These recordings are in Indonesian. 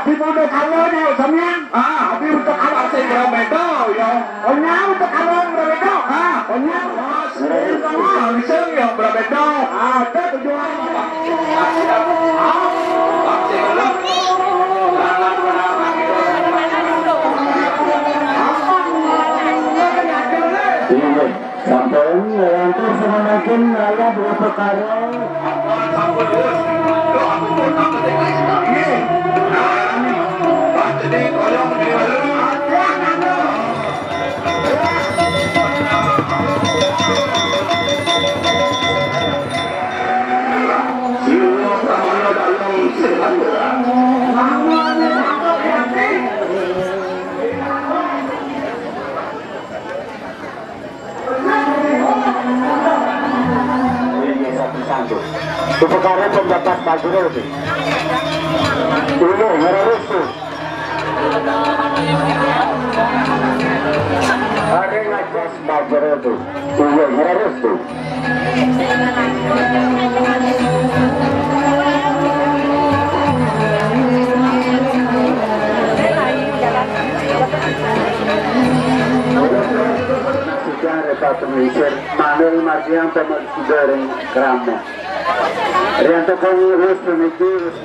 Habib untuk kalau dia samnya. Habib untuk kalau saya berbeda ya. Ohnya untuk kalau berbeda. Ohnya bisa yang berbeda. Ada tujuan. Sampai nanti semakin raya berperkara. Perkara pendapat Majuro itu. Dulu harus tu. Hari ngajas Majuro itu. Dulu harus tu. Satu Malaysia, Manuel Mardian pemerintah goreng kerama. Rianto kami urus pemikir, urus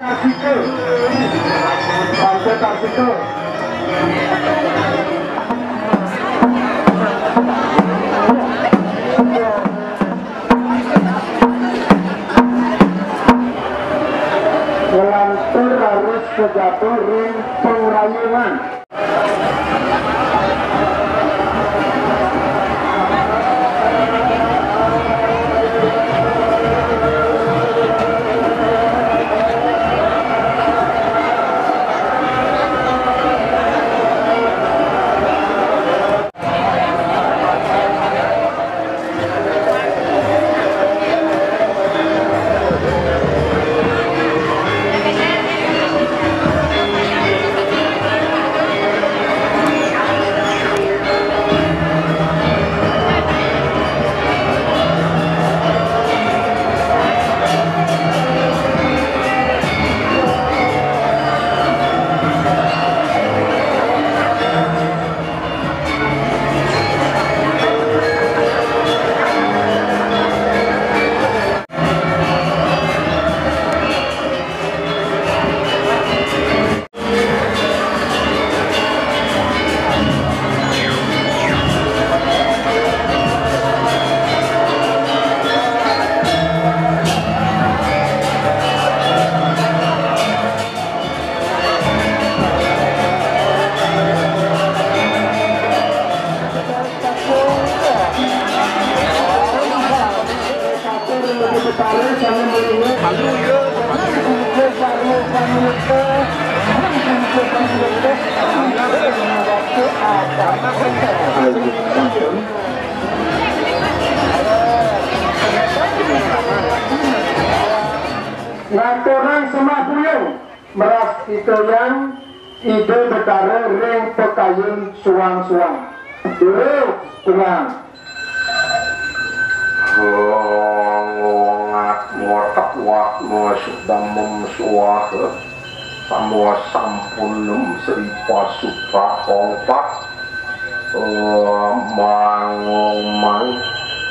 Artikel satu ring pengrayunan. Ngaturan semapuyung meras itoyan ide betara ring pekayun suang-suang dulu pulang ngat motak wat sudah memsuah semua sampun seripa sutra kongpak mang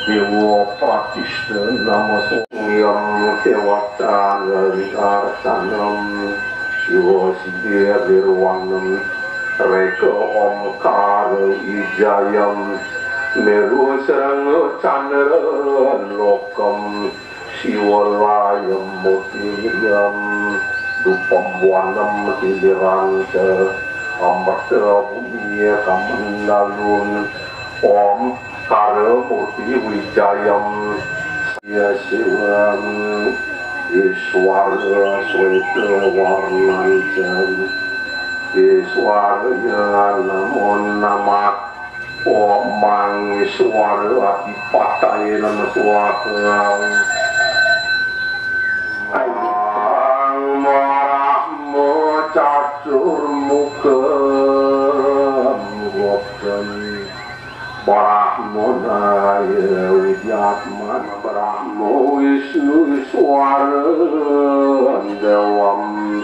dewa pratista nama yang dewata liar sanam siwa sidia dirwanam reka omkar ijayam meru serang chandra lokam siwalayam mutiyam dupam wanam tiliran amrata bumi kamandalun om karo murti wijayam ya siwam iswara sweta warnancam iswara namon namak omang iswara adipatai nama suwakang marahmu cacur muka Brahmana Widyatman Brahmo Wisnu Iswara Dewam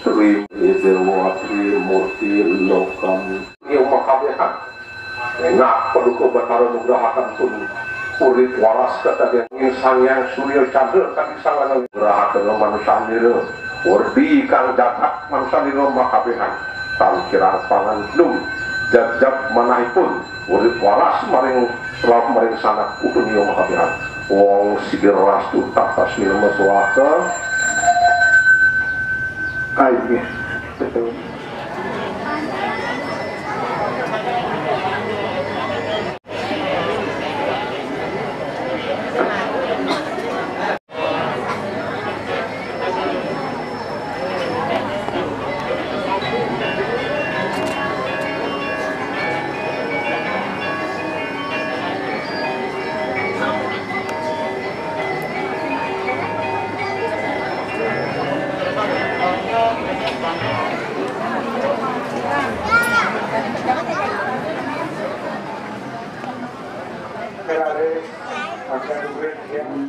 Tri Dewa Trimurti Lokam yang makabehan enak paduka Batara Nugrahakan pun Purit waras kata dia sang yang Surya Chandra kami sangat Nugrahakan manusia nira wardi kang jagat manusia nira makabehan tam kirang pangan belum jab-jab manahipun urip waras maring laut maring sanak utunio makabihan wong sigir rastu tapas minum suaka ayo betul akan